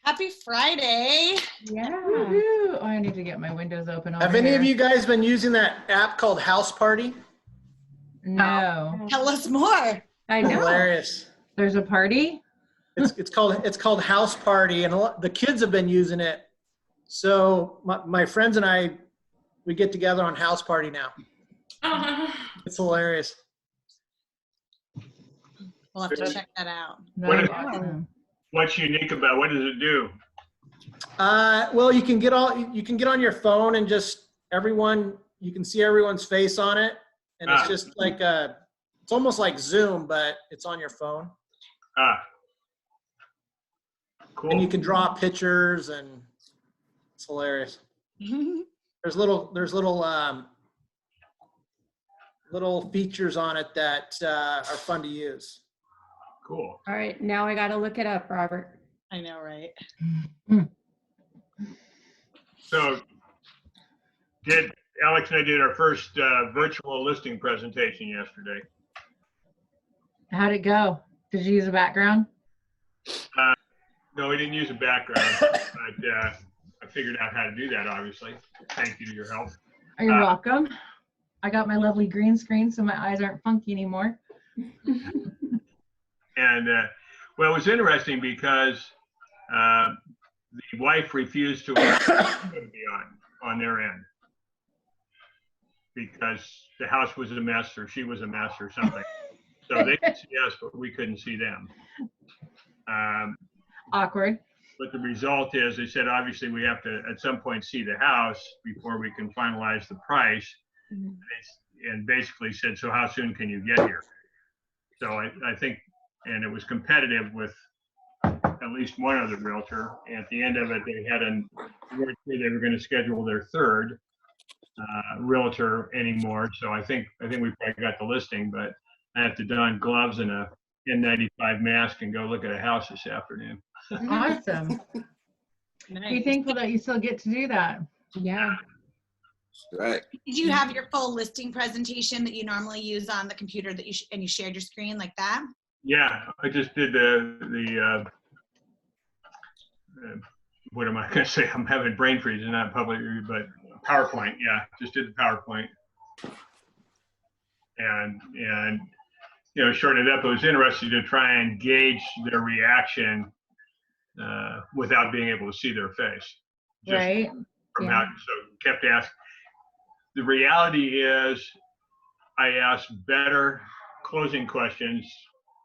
Happy Friday. Yeah. Woohoo. Oh, I need to get my windows open over Have any here. of you guys been using that app called House Party? No. Tell us more. I know. Hilarious. There's a party? It's called House Party, and the kids have been using it. So my friends and I, we get together on House Party now. It's hilarious. We'll have to check that out. That's awesome. What's unique about it? What does it do? Well, you can get on your phone and just you can see everyone's face on it, and it's just like it's almost like Zoom, but it's on your phone. Cool. And you can draw pictures, and it's hilarious. There's little features on it that are fun to use. Cool. All right, now I got to look it up, Robert. I know, right? So Alex and I did our first virtual listing presentation yesterday. How'd it go? Did you use a background? No, we didn't use a background, but I figured out how to do that, obviously. Thank you to your help. You're welcome. I got my lovely green screen so my eyes aren't funky anymore. And well, it was interesting because the wife refused to allow it to be on their end because the house was a mess or she was a mess or something. So they could see us, but we couldn't see them. Awkward. But the result is they said, obviously, we have to at some point see the house before we can finalize the price. And basically said, so how soon can you get here? So I think, and it was competitive with at least one other realtor. At the end of it, they weren't sure they were going to schedule their third realtor anymore. So I think we probably got the listing, but I have to don gloves and a N95 mask and go look at a house this afternoon. Awesome. Be thankful that you still get to do that. Yeah. Right. Did you have your full listing presentation that you normally use on the computer that you shared your screen like that? Yeah, I just did what am I going to say? I'm having brain freeze, not public, but PowerPoint. Yeah, just did the PowerPoint. And shorten it up, it was interesting to try and gauge their reaction without being able to see their face. Just Right. From how, so kept asking. The reality is I asked better closing questions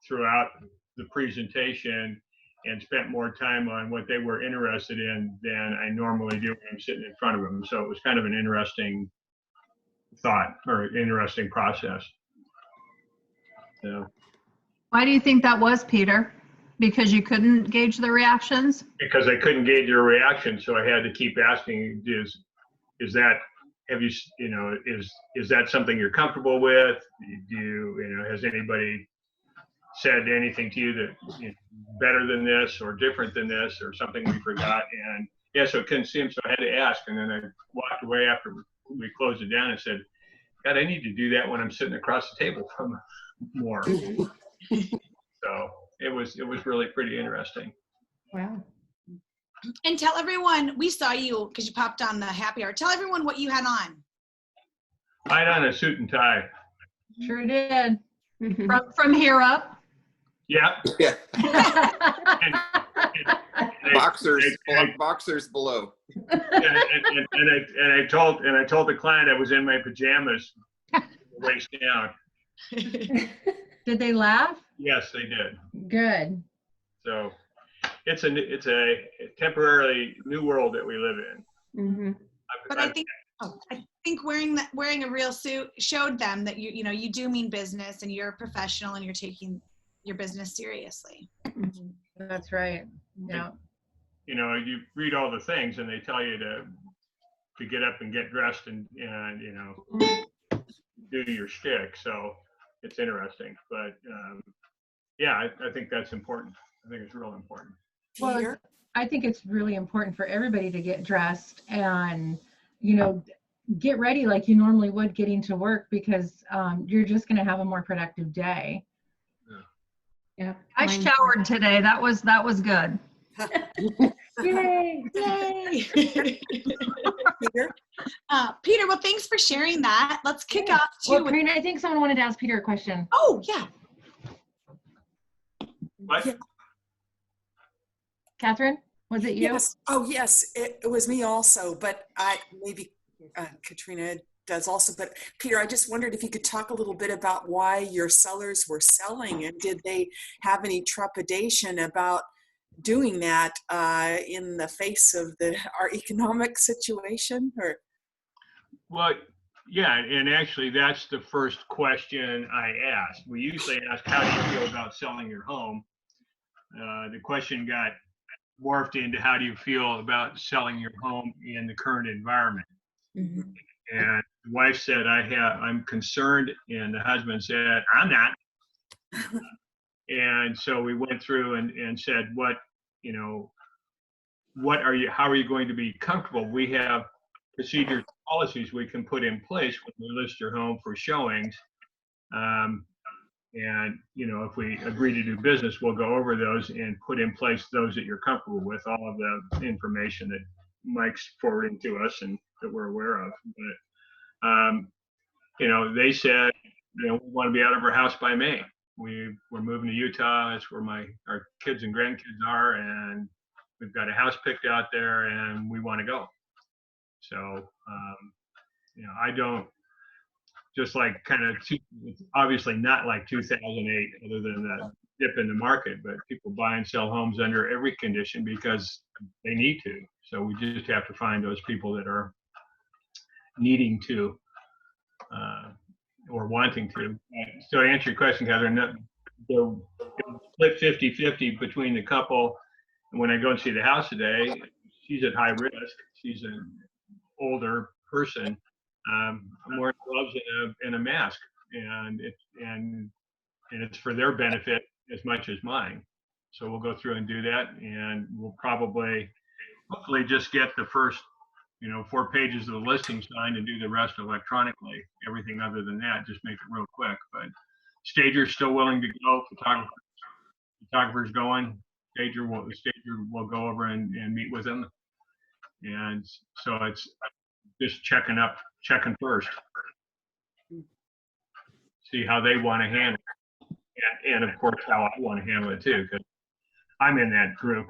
throughout the presentation and spent more time on what they were interested in than I normally do when I'm sitting in front of them. So it was kind of an interesting thought or interesting process. So, why do you think that was, Peter? Because you couldn't gauge the reactions? because I couldn't gauge their reaction, so I had to keep asking, is that, is that something you're comfortable with? Has anybody said anything to you that better than this or different than this or something we forgot? And yeah, so I couldn't see him, so I had to ask. And then I walked away after we closed it down and said, God, I need to do that when I'm sitting across the table from more. So it was really pretty interesting. Wow. And tell everyone, we saw you because you popped on the happy hour. Tell everyone what you had on. I had on a suit and tie. Sure did. From here up? Yeah. Yeah. And Boxers below. and I told the client I was in my pajamas, waist down. Did they laugh? Yes, they did. Good. So it's a temporarily new world that we live in. But I think wearing a real suit showed them that you do mean business and you're a professional and you're taking your business seriously. That's right. Yeah. You read all the things and they tell you to get up and get dressed and do your shtick. So it's interesting, but yeah, I think that's important. I think it's real important. Well, I think it's really important for everybody to get dressed and, get ready like you normally would getting to work because you're just going to have a more productive day. Yeah. I showered today. That was good. Yay. Yay! Peter? Peter, well, thanks for sharing that. Let's kick off Well, to. Karina, I think someone wanted to ask Peter a question. Oh, yeah. What? Yeah. Catherine, was it you? Yes. Oh, yes. It was me also, but maybe Katrina does also. But Peter, I just wondered if you could talk a little bit about why your sellers were selling, and did they have any trepidation about doing that in the face of our economic situation? Or Well, yeah, and actually that's the first question I asked. We usually ask, how do you feel about selling your home? The question got morphed into, how do you feel about selling your home in the current environment? Mhm. And the wife said, I'm concerned, and the husband said, I'm not. And so we went through and said, how are you going to be comfortable? We have procedures, policies we can put in place when we list your home for showings. And, if we agree to do business, we'll go over those and put in place those that you're comfortable with, all of the information that Mike's forwarding to us and that we're aware of. But, they said, we want to be out of our house by May. We're moving to Utah. That's where our kids and grandkids are. And we've got a house picked out there and we want to go. So, I don't, just like it's obviously not like 2008, other than the dip in the market, but people buy and sell homes under every condition because they need to. So we just have to find those people that are needing to or wanting to. So to answer your question, Catherine, they're split 50-50 between the couple. And when I go and see the house today, she's at high risk. She's an older person. I'm wearing gloves and a mask, and it's for their benefit as much as mine. So we'll go through and do that, and we'll hopefully just get the first 4 pages of the listing signed and do the rest electronically. Everything other than that, just make it real quick. But stager's still willing to go. Photographer's going. The stager will go over and meet with them, and so it's just checking first, see how they want to handle it, and of course how I want to handle it too, because I'm in that group,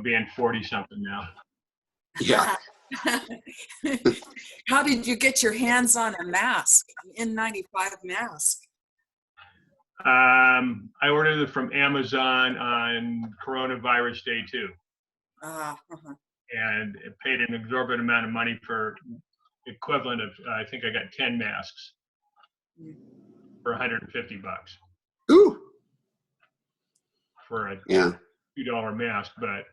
being 40 something now. Yeah. How did you get your hands on a mask, an N95 mask? I ordered it from Amazon on coronavirus day 2. And it paid an exorbitant amount of money for equivalent of, I think I got 10 masks for $150 Ooh. for a Yeah. $2 mask. But,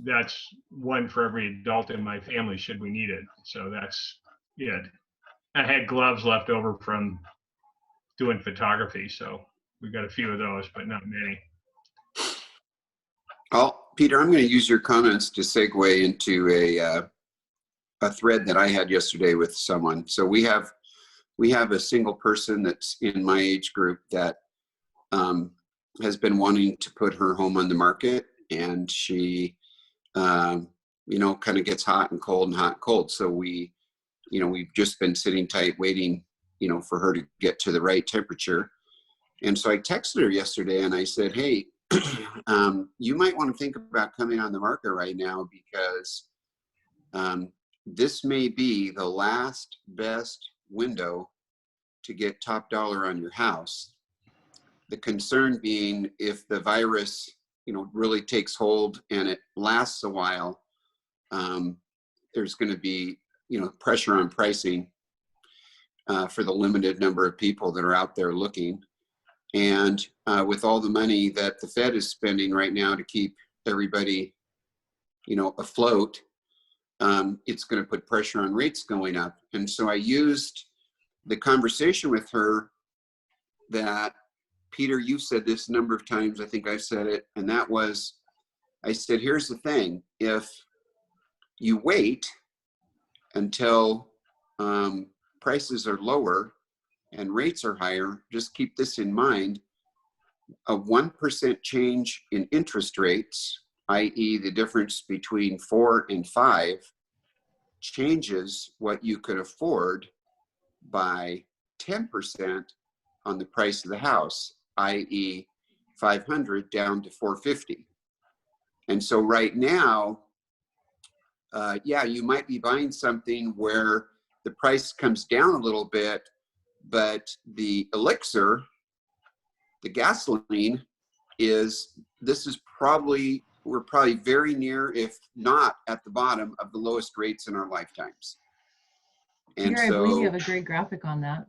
that's one for every adult in my family should we need it. So that's it. I had gloves left over from doing photography. So we got a few of those, but not many. Peter, I'm going to use your comments to segue into a thread that I had yesterday with someone. So we have a single person that's in my age group that has been wanting to put her home on the market, and she, kind of gets hot and cold and hot and cold. So we've just been sitting tight, waiting, for her to get to the right temperature. And so I texted her yesterday and I said, hey, you might want to think about coming on the market right now, because this may be the last best window to get top dollar on your house. The concern being, if the virus, really takes hold and it lasts a while, there's going to be, pressure on pricing for the limited number of people that are out there looking. And with all the money that the Fed is spending right now to keep everybody, afloat, it's going to put pressure on rates going up. And so I used the conversation with her that, Peter, you've said this a number of times, I think I've said it, and that was, I said, here's the thing. If you wait until prices are lower and rates are higher, just keep this in mind. A 1% change in interest rates i.e. the difference between 4 and 5, changes what you could afford by 10% on the price of the house, i.e. 500 down to 450. And so right now, yeah, you might be buying something where the price comes down a little bit, but the elixir, the gasoline, we're probably very near, if not at the bottom of the lowest rates in our lifetimes. And Peter, I believe you so, have a great graphic on that.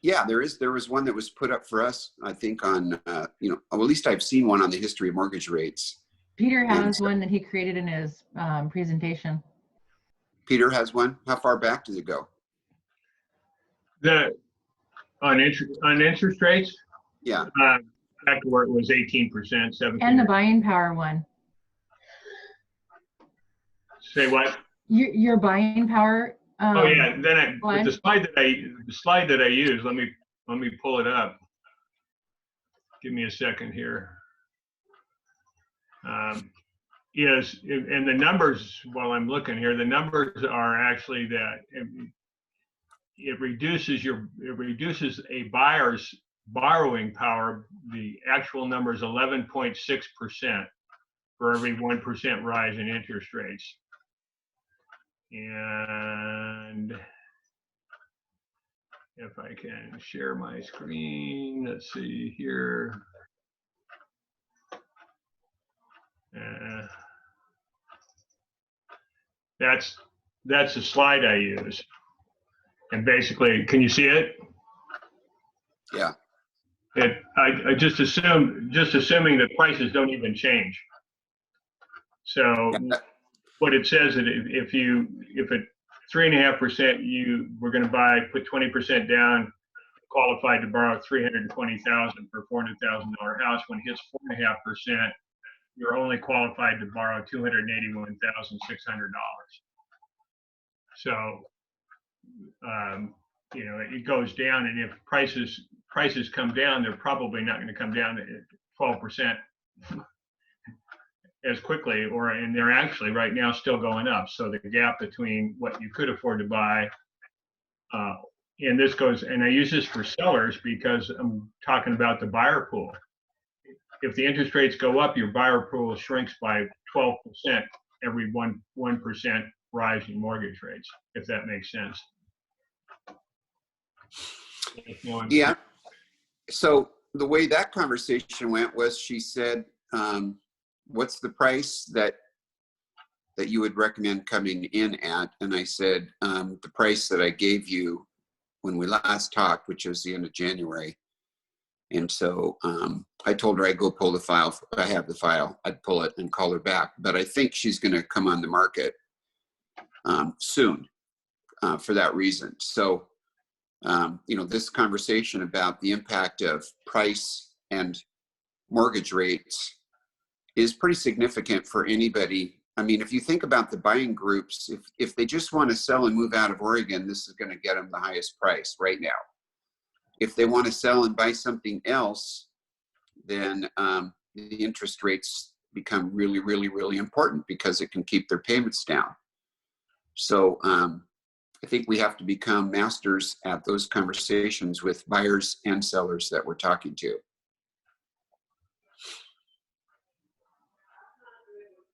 yeah, there was one that was put up for us, I think on, at least I've seen one on the history of mortgage rates. Peter And has so- one that he created in his presentation. Peter has one. How far back does it go? On interest rates, Yeah. back to where it was 18%, 17%. And the buying power one. Say what? Your buying power. Oh yeah, then one. the slide that I use, let me pull it up. Give me a second here. Yes, and the numbers, while I'm looking here, the numbers are actually that it reduces a buyer's borrowing power. The actual number is 11.6% for every 1% rise in interest rates. And if I can share my screen, let's see here. That's the slide I use. And basically, can you see it? Yeah. I just assuming that prices don't even change. So what it says that if at 3.5% we're going to put 20% down, qualified to borrow $320,000 for a $400,000 house. When it hits 4.5%, you're only qualified to borrow $281,600. So it goes down, and if prices come down, they're probably not going to come down at 12% as quickly, and they're actually right now still going up. So the gap between what you could afford to buy, and this goes, and I use this for sellers because I'm talking about the buyer pool. If the interest rates go up, your buyer pool shrinks by 12% every 1% rise in mortgage rates, if that makes sense. Yeah. So the way that conversation went was, she said, what's the price that you would recommend coming in at? And I said, the price that I gave you when we last talked, which was the end of January. And so I told her I'd go pull the file. I have the file. I'd pull it and call her back. But I think she's going to come on the market soon for that reason. So, this conversation about the impact of price and mortgage rates is pretty significant for anybody. I mean, if you think about the buying groups, if they just want to sell and move out of Oregon, this is going to get them the highest price right now. If they want to sell and buy something else, then the interest rates become really, really, really important because it can keep their payments down. So I think we have to become masters at those conversations with buyers and sellers that we're talking to.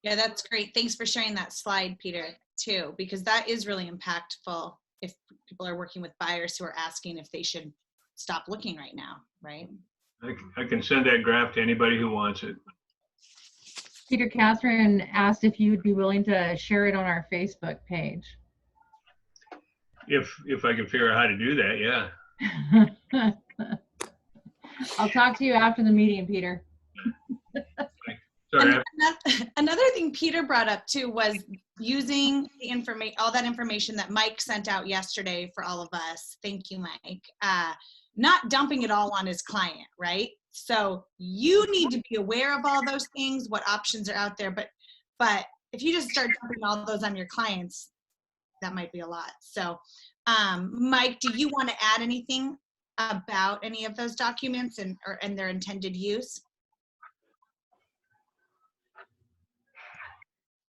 Yeah, that's great. Thanks for sharing that slide, Peter, too, because that is really impactful if people are working with buyers who are asking if they should stop looking right now, right? I can send that graph to anybody who wants it. Peter, Catherine asked if you would be willing to share it on our Facebook page. If I can figure out how to do that, yeah. I'll talk to you after the meeting, Peter. Sorry. Another thing Peter brought up too was using the information, all that information that Mike sent out yesterday for all of us. Thank you, Mike. Not dumping it all on his client, right? So you need to be aware of all those things, what options are out there. But if you just start dumping all those on your clients, that might be a lot. So, Mike, do you want to add anything about any of those documents and their intended use?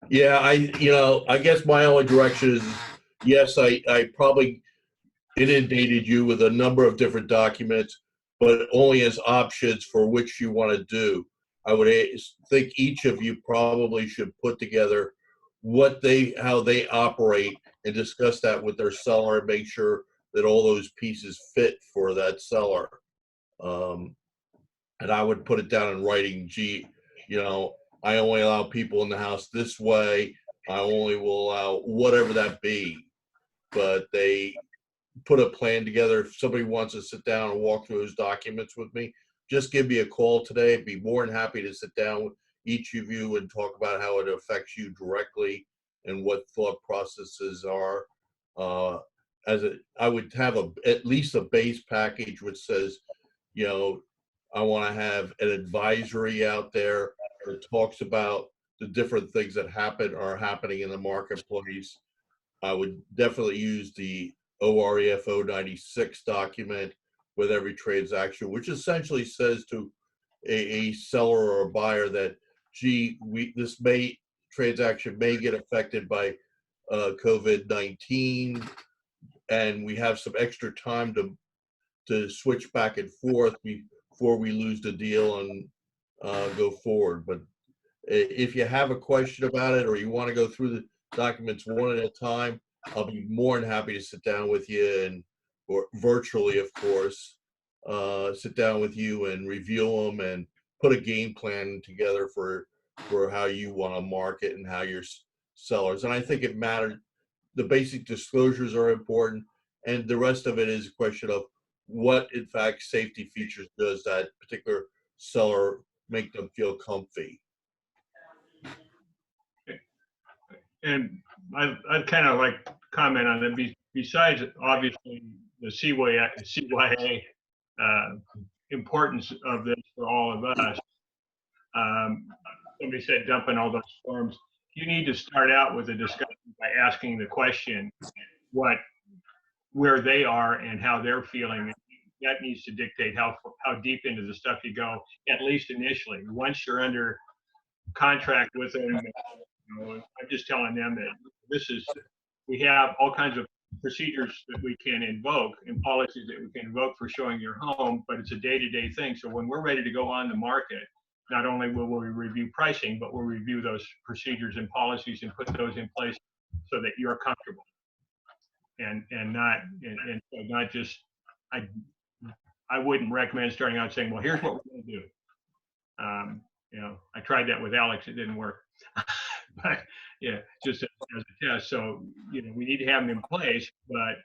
Yeah, I guess my only direction is, yes, I probably inundated you with a number of different documents, but only as options for which you want to do. I would think each of you probably should put together how they operate and discuss that with their seller and make sure that all those pieces fit for that seller. And I would put it down in writing. Gee, I only allow people in the house this way. I only will allow whatever that be. But they put a plan together. If somebody wants to sit down and walk through those documents with me, just give me a call today. I'd be more than happy to sit down with each of you and talk about how it affects you directly and what thought processes are. I would have at least a base package which says, I want to have an advisory out there that talks about the different things that are happening in the marketplace. I would definitely use the OREF 096 document with every transaction, which essentially says to a seller or a buyer that, gee, this transaction may get affected by COVID-19, and we have some extra time to switch back and forth before we lose the deal and go forward. But if you have a question about it or you want to go through the documents one at a time, I'll be more than happy to sit down with you or virtually, of course, sit down with you and review them and put a game plan together for how you want to market and how your sellers. And I think it matters. The basic disclosures are important, and the rest of it is a question of what, in fact, safety features does that particular seller make them feel comfy. And I'd kind of like to comment on that. Besides, obviously, the CYA importance of this for all of us. Somebody said dump in all those forms. You need to start out with a discussion by asking the question, where they are and how they're feeling. That needs to dictate how deep into the stuff you go, at least initially. Once you're under contract with them, I'm just telling them that we have all kinds of procedures that we can invoke and policies that we can invoke for showing your home, but it's a day-to-day thing. So when we're ready to go on the market, not only will we review pricing, but we'll review those procedures and policies and put those in place so that you're comfortable. And so not just, I wouldn't recommend starting out saying, well, here's what we're going to do. I tried that with Alex, it didn't work. But yeah, just as a test. So we need to have them in place, but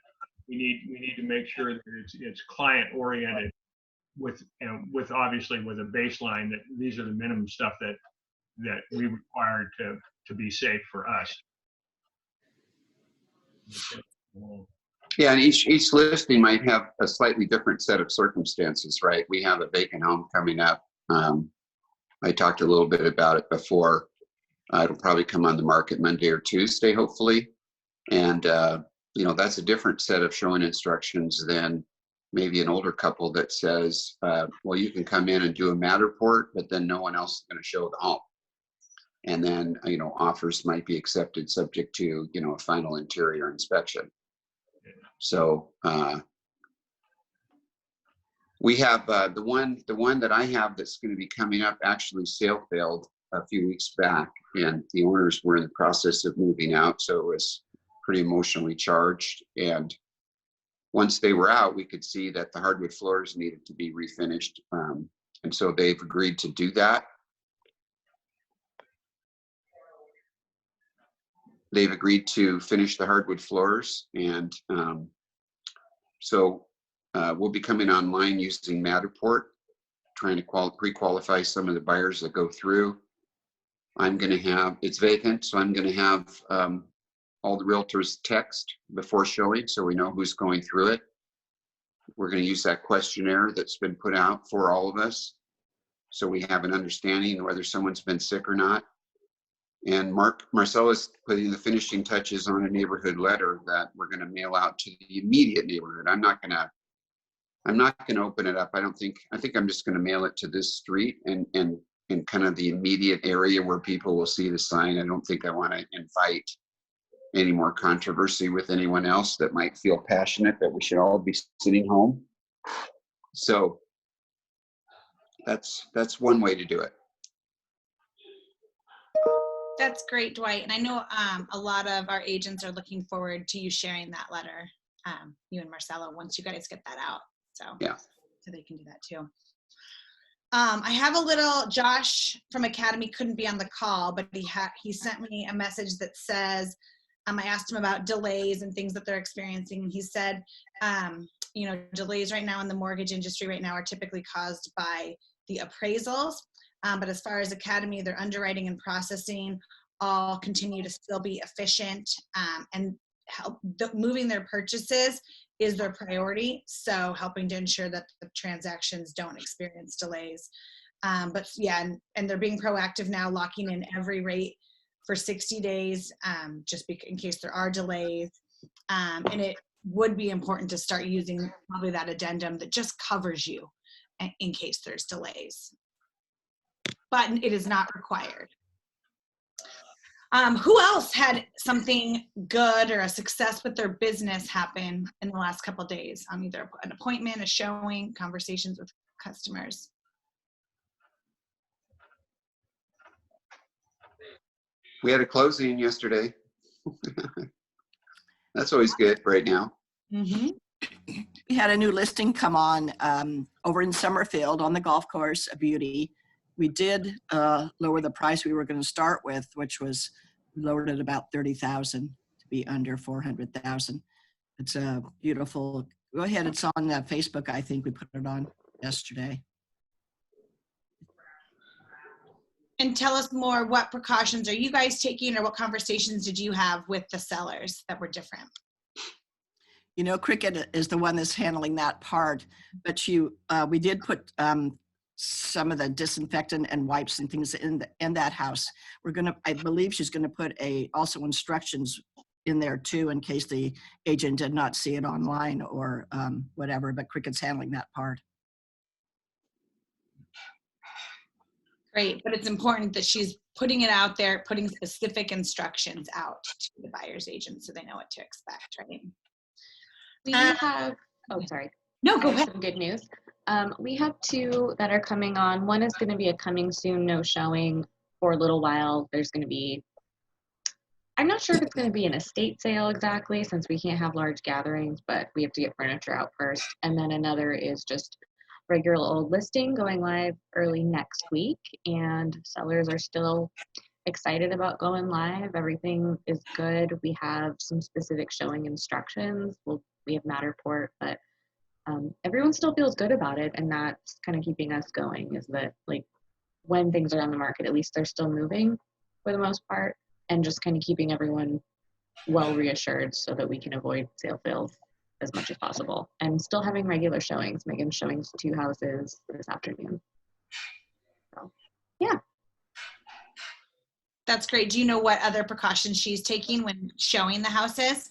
we need to make sure that it's client oriented with obviously with a baseline that these are the minimum stuff that we require to be safe for us. Yeah, and each listing might have a slightly different set of circumstances, right? We have a vacant home coming up. I talked a little bit about it before. It'll probably come on the market Monday or Tuesday, hopefully. And, that's a different set of showing instructions than maybe an older couple that says, well, you can come in and do a Matterport, but then no one else is going to show the home. And then, offers might be accepted subject to, a final interior inspection. So we have the one that I have that's going to be coming up actually sale failed a few weeks back, and the owners were in the process of moving out, so it was pretty emotionally charged. And once they were out, we could see that the hardwood floors needed to be refinished, and so they've agreed to do that. They've agreed to finish the hardwood floors, and so we'll be coming online using Matterport, trying to pre-qualify some of the buyers that go through. It's vacant, so I'm going to have all the realtors text before showing so we know who's going through it. We're going to use that questionnaire that's been put out for all of us so we have an understanding of whether someone's been sick or not. And Marcella's putting the finishing touches on a neighborhood letter that we're going to mail out to the immediate neighborhood. I'm not going to open it up. I think I'm just going to mail it to this street and in kind of the immediate area where people will see the sign. I don't think I want to invite any more controversy with anyone else that might feel passionate that we should all be sitting home. So that's one way to do it. That's great, Dwight. And I know a lot of our agents are looking forward to you sharing that letter, you and Marcelo, once you guys get that out. So Yeah. So they can do that too. I have a little, Josh from Academy couldn't be on the call, but he sent me a message that says, I asked him about delays and things that they're experiencing. And he said, delays right now in the mortgage industry right now are typically caused by the appraisals. But as far as Academy, their underwriting and processing all continue to still be efficient, and moving their purchases is their priority. So helping to ensure that the transactions don't experience delays. But yeah, and they're being proactive now, locking in every rate for 60 days, just in case there are delays. And it would be important to start using probably that addendum that just covers you in case there's delays. But it is not required. Who else had something good or a success with their business happen in the last couple of days? Either an appointment, a showing, conversations with customers. We had a closing yesterday. That's always good right now. Mm-hmm. We had a new listing come on over in Summerfield on the golf course, a beauty. We did lower the price we were going to start with, which was lowered at about $30,000 to be under $400,000. It's a beautiful. Go ahead, it's on Facebook. I think we put it on yesterday. And tell us more. What precautions are you guys taking, or what conversations did you have with the sellers that were different? Cricket is the one that's handling that part, but we did put some of the disinfectant and wipes and things in that house. I believe she's gonna put also instructions in there too, in case the agent did not see it online or whatever, but Cricket's handling that part. Great, but it's important that she's putting it out there, putting specific instructions out to the buyer's agent so they know what to expect, right? We have, oh, sorry. No, go ahead. Some good news. We have two that are coming on. One is going to be a coming soon, no showing for a little while. There's going to be, I'm not sure if it's going to be an estate sale exactly, since we can't have large gatherings, but we have to get furniture out first. And then another is just regular old listing going live early next week, and sellers are still excited about going live. Everything is good. We have some specific showing instructions. We have Matterport, but everyone still feels good about it, and that's kind of keeping us going, is that like when things are on the market, at least they're still moving for the most part, and just kind of keeping everyone well reassured so that we can avoid sale fails as much as possible, and still having regular showings. Megan's showing 2 houses this afternoon. So, yeah. That's great. Do you know what other precautions she's taking when showing the houses?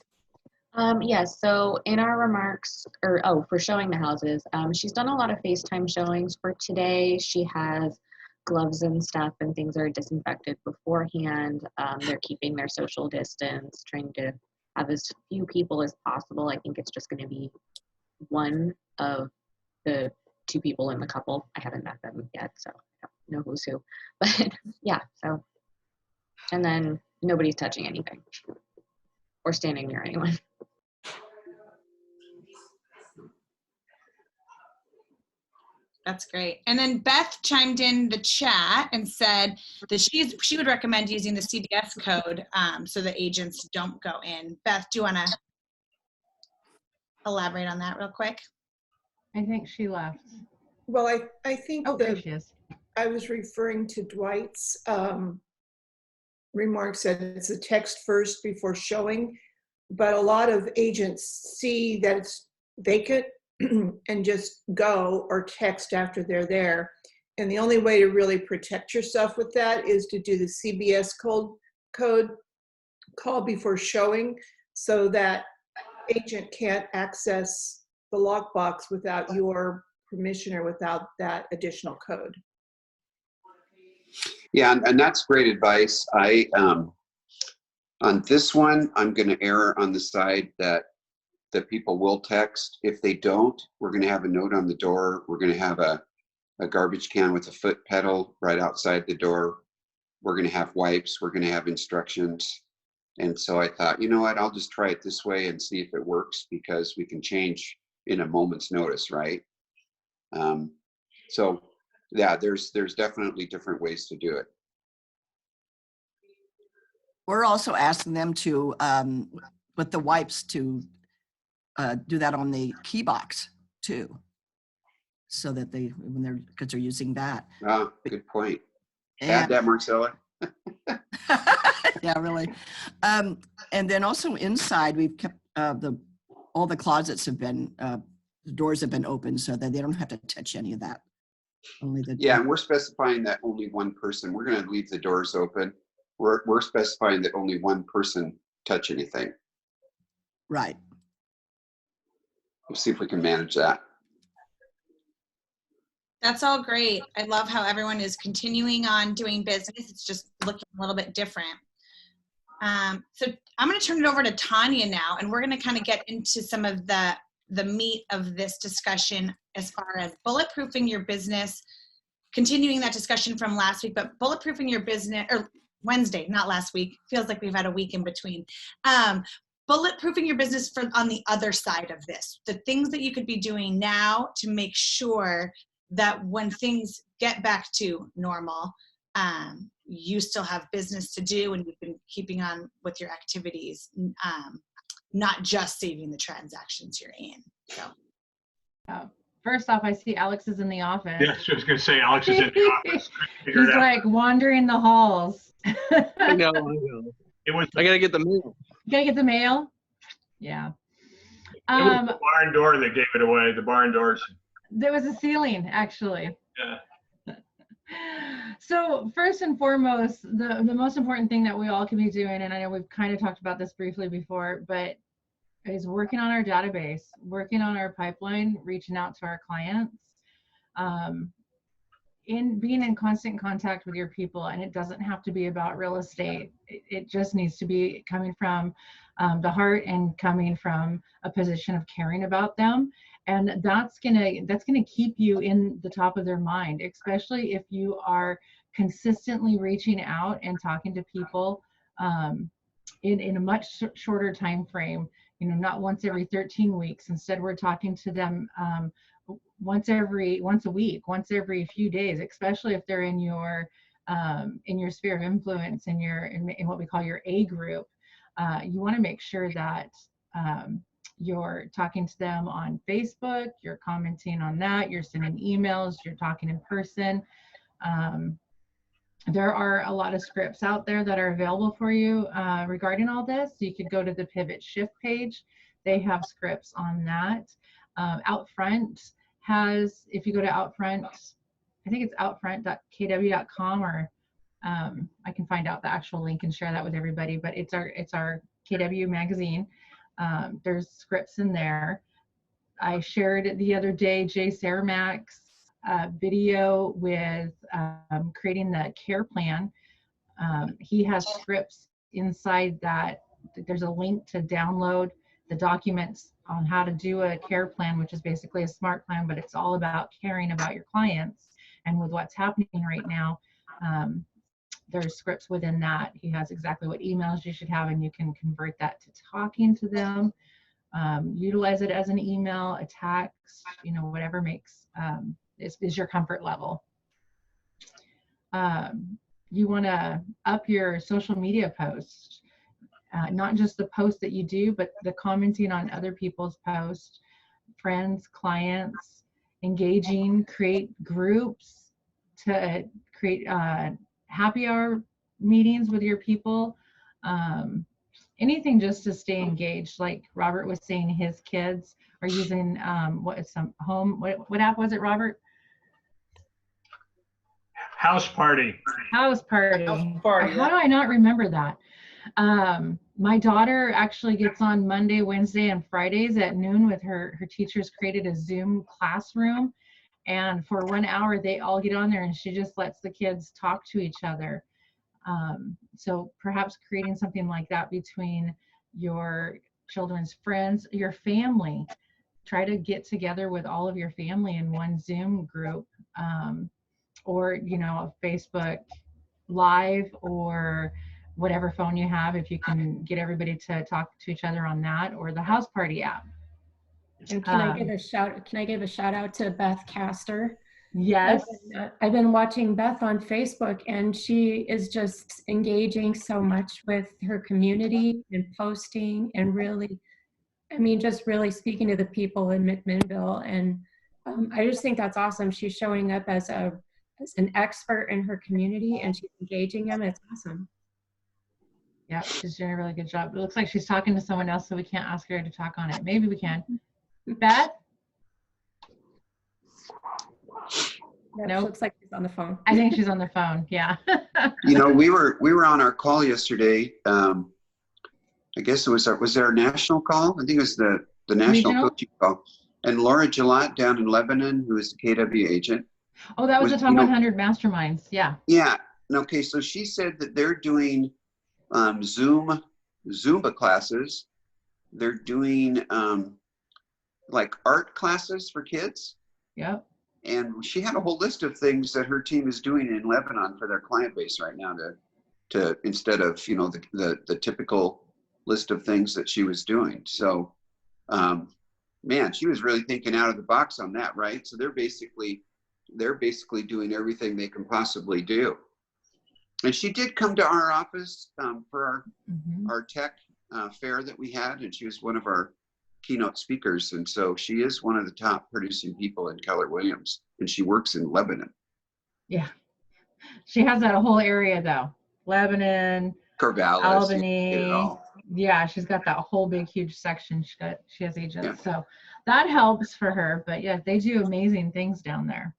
Yes, so in our remarks, for showing the houses, she's done a lot of FaceTime showings. For today, she has gloves and stuff, and things are disinfected beforehand. They're keeping their social distance, trying to have as few people as possible. I think it's just going to be one of the 2 people in the couple. I haven't met them yet, so I don't know who's who. But yeah, so, and then nobody's touching anything or standing near anyone. That's great. And then Beth chimed in the chat and said that she would recommend using the CBS code so the agents don't go in. Beth, do you want to elaborate on that real quick? I think she left. Well, I think Oh, there she is. I was referring to Dwight's remarks that it's a text first before showing, but a lot of agents see that it's vacant and just go, or text after they're there. And the only way to really protect yourself with that is to do the CBS code call before showing, so that agent can't access the lockbox without your permission or without that additional code. Yeah, and that's great advice. On this one, I'm going to err on the side that people will text. If they don't, we're going to have a note on the door. We're going to have a garbage can with a foot pedal right outside the door. We're going to have wipes. We're going to have instructions. And so I thought, you know what, I'll just try it this way and see if it works, because we can change in a moment's notice, right? So yeah, there's definitely different ways to do it. We're also asking them to, with the wipes, to do that on the key box too, so that because they're using that. Ah, good point. And, Add that, Marcella. yeah, really. And then also inside, we've kept all the closets have been, the doors have been open so that they don't have to touch any of that. Only the Yeah, and we're specifying that only one person. We're going to leave the doors open. We're specifying that only one person touch anything. Right. We'll see if we can manage that. That's all great. I love how everyone is continuing on doing business. It's just looking a little bit different. So I'm going to turn it over to Tanya now, and we're going to kind of get into some of the meat of this discussion as far as bulletproofing your business, continuing that discussion from last week, but bulletproofing your business, or Wednesday, not last week. Feels like we've had a week in between. Bulletproofing your business on the other side of this, the things that you could be doing now to make sure that when things get back to normal, you still have business to do and you've been keeping on with your activities, not just saving the transactions you're in. So. First off, I see Alex is in the office. Yeah, I was going to say, Alex is in the office. He's like wandering the halls. I know. I gotta get the mail. You gotta get the mail? Yeah. It was the barn door that gave it away, the barn doors. There was a ceiling, actually. Yeah. So first and foremost, the most important thing that we all can be doing, and I know we've kind of talked about this briefly before, but is working on our database, working on our pipeline, reaching out to our clients, in being in constant contact with your people. And it doesn't have to be about real estate. It just needs to be coming from the heart and coming from a position of caring about them. And that's gonna keep you in the top of their mind, especially if you are consistently reaching out and talking to people in a much shorter time frame. You know, not once every 13 weeks. Instead, we're talking to them once a week, once every few days, especially if they're in your sphere of influence, in what we call your A group. You want to make sure that you're talking to them on Facebook, you're commenting on that, you're sending emails, you're talking in person. There are a lot of scripts out there that are available for you regarding all this. You could go to the Pivot Shift page. They have scripts on that. Outfront has, if you go to Outfront, I think it's outfront.kw.com, or I can find out the actual link and share that with everybody, but it's our KW magazine. There's scripts in there. I shared the other day Jay Cermak's video with creating the care plan. He has scripts inside that. There's a link to download the documents on how to do a care plan, which is basically a SMART plan, but it's all about caring about your clients. And with what's happening right now, there's scripts within that. He has exactly what emails you should have, and you can convert that to talking to them. Utilize it as an email, a text, whatever makes is your comfort level. You want to up your social media posts, not just the posts that you do, but the commenting on other people's posts, friends, clients, engaging, create groups to create happy hour meetings with your people. Anything just to stay engaged. Like Robert was saying, his kids are using what app was it, Robert? House Party. House Party. How do I not remember that? My daughter actually gets on Monday, Wednesday, and Fridays at noon with her teachers created a Zoom classroom, And for 1 hour, they all get on there and she just lets the kids talk to each other. So perhaps creating something like that between your children's friends, your family. Try to get together with all of your family in one Zoom group, or, you know, a Facebook Live or whatever phone you have, if you can get everybody to talk to each other on that, or the House Party app. And can I give a shout out to Beth Castor? Yes. I've been watching Beth on Facebook, and she is just engaging so much with her community and posting and really, I mean, just really speaking to the people in McMinnville. And I just think that's awesome. She's showing up as an expert in her community, and she's engaging them. It's awesome. Yeah, she's doing a really good job. It looks like she's talking to someone else, so we can't ask her to talk on it. Maybe we can. Beth? No, looks like she's on the phone. I think she's on the phone. Yeah. You know, we were on our call yesterday. I guess it was there a national call? I think it was the national coaching call. And Laura Gillot down in Lebanon, who is the KW agent. Oh, that was the Top 100 Masterminds. Yeah. Yeah. Okay. So she said that they're doing Zumba classes. They're doing like art classes for kids. Yep. And she had a whole list of things that her team is doing in Lebanon for their client base right now to instead of, you know, the typical list of things that she was doing. So, man, she was really thinking out of the box on that, right? So they're basically doing everything they can possibly do. And she did come to our office for our tech fair that we had, and she was one of our keynote speakers. And so she is one of the top producing people in Keller Williams, and she works in Lebanon. Yeah. She has that whole area though. Lebanon, Corvallis, Albany. Yeah, she's got that whole big, huge section. She has agents. Yeah. So that helps for her. But yeah, they do amazing things down there.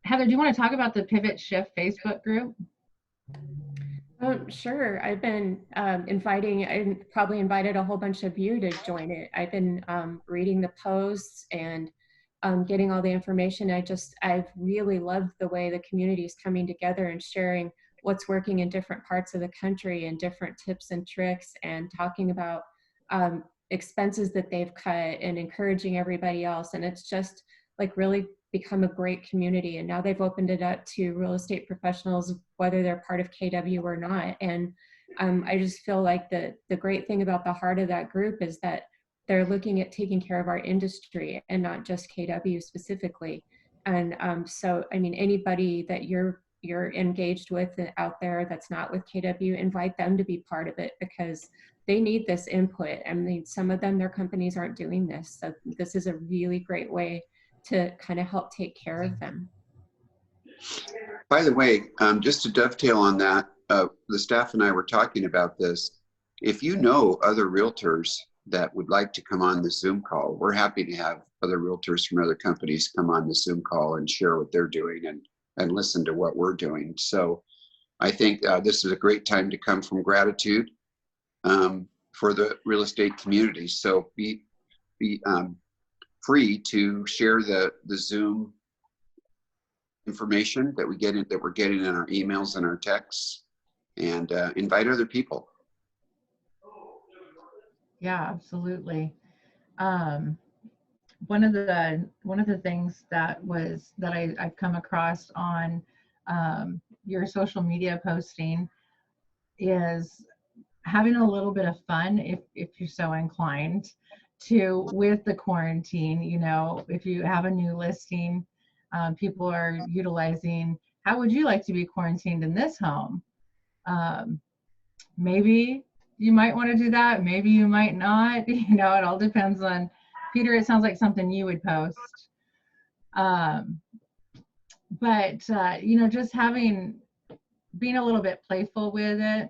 Heather, do you want to talk about the Pivot Shift Facebook group? Sure. I've been I probably invited a whole bunch of you to join it. I've been reading the posts and getting all the information. I've really loved the way the community is coming together and sharing what's working in different parts of the country and different tips and tricks, and talking about expenses that they've cut and encouraging everybody else. And it's just like really become a great community. And now they've opened it up to real estate professionals, whether they're part of KW or not. And I just feel like the great thing about the heart of that group is that they're looking at taking care of our industry and not just KW specifically. And so, I mean, anybody that you're engaged with out there that's not with KW, invite them to be part of it, because they need this input. I mean, some of them, their companies aren't doing this. So this is a really great way to kind of help take care of them. By the way, just to dovetail on that, the staff and I were talking about this. If you know other realtors that would like to come on the Zoom call, we're happy to have other realtors from other companies come on the Zoom call and share what they're doing and listen to what we're doing. So I think this is a great time to come from gratitude for the real estate community. So be free to share the Zoom information that we're getting in our emails and our texts, and invite other people. Yeah, absolutely. One of the things that I've come across on your social media posting is having a little bit of fun, if you're so inclined to, with the quarantine. You know, if you have a new listing, people are utilizing, how would you like to be quarantined in this home? Maybe you might want to do that. Maybe you might not. You know, it all depends on, Peter, it sounds like something you would post. But you know, just being a little bit playful with it.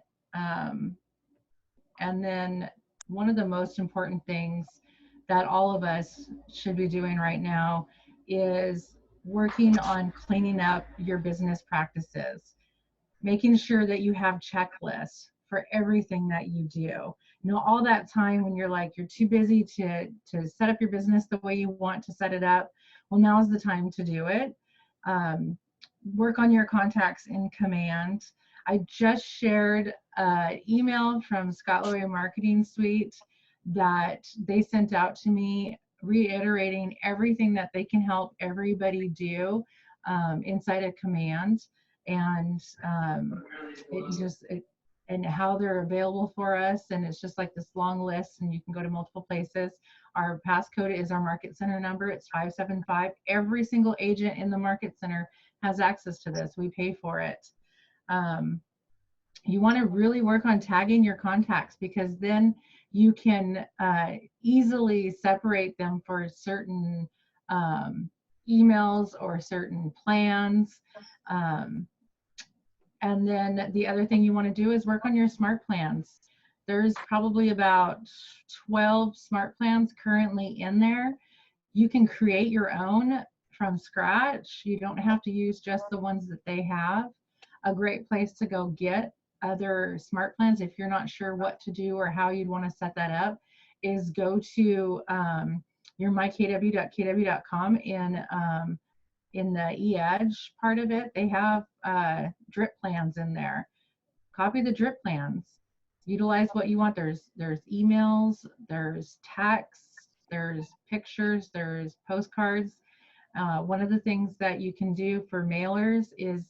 And then one of the most important things that all of us should be doing right now is working on cleaning up your business practices, making sure that you have checklists for everything that you do. You know, all that time when you're like, you're too busy to set up your business the way you want to set it up. Well, now's the time to do it. Work on your contacts in Command. I just shared an email from Scott Lowy Marketing Suite that they sent out to me, reiterating everything that they can help everybody do inside of Command, and and how they're available for us. And it's just like this long list, and you can go to multiple places. Our passcode is our Market Center number. It's 575. Every single agent in the Market Center has access to this. We pay for it. You want to really work on tagging your contacts, because then you can easily separate them for certain emails or certain plans. And then the other thing you want to do is work on your smart plans. There's probably about 12 smart plans currently in there. You can create your own from scratch. You don't have to use just the ones that they have. A great place to go get other smart plans, if you're not sure what to do or how you'd want to set that up, is go to your mykw.kw.com. In the e-edge part of it, they have drip plans in there. Copy the drip plans. Utilize what you want. There's emails, there's texts, there's pictures, there's postcards. One of the things that you can do for mailers is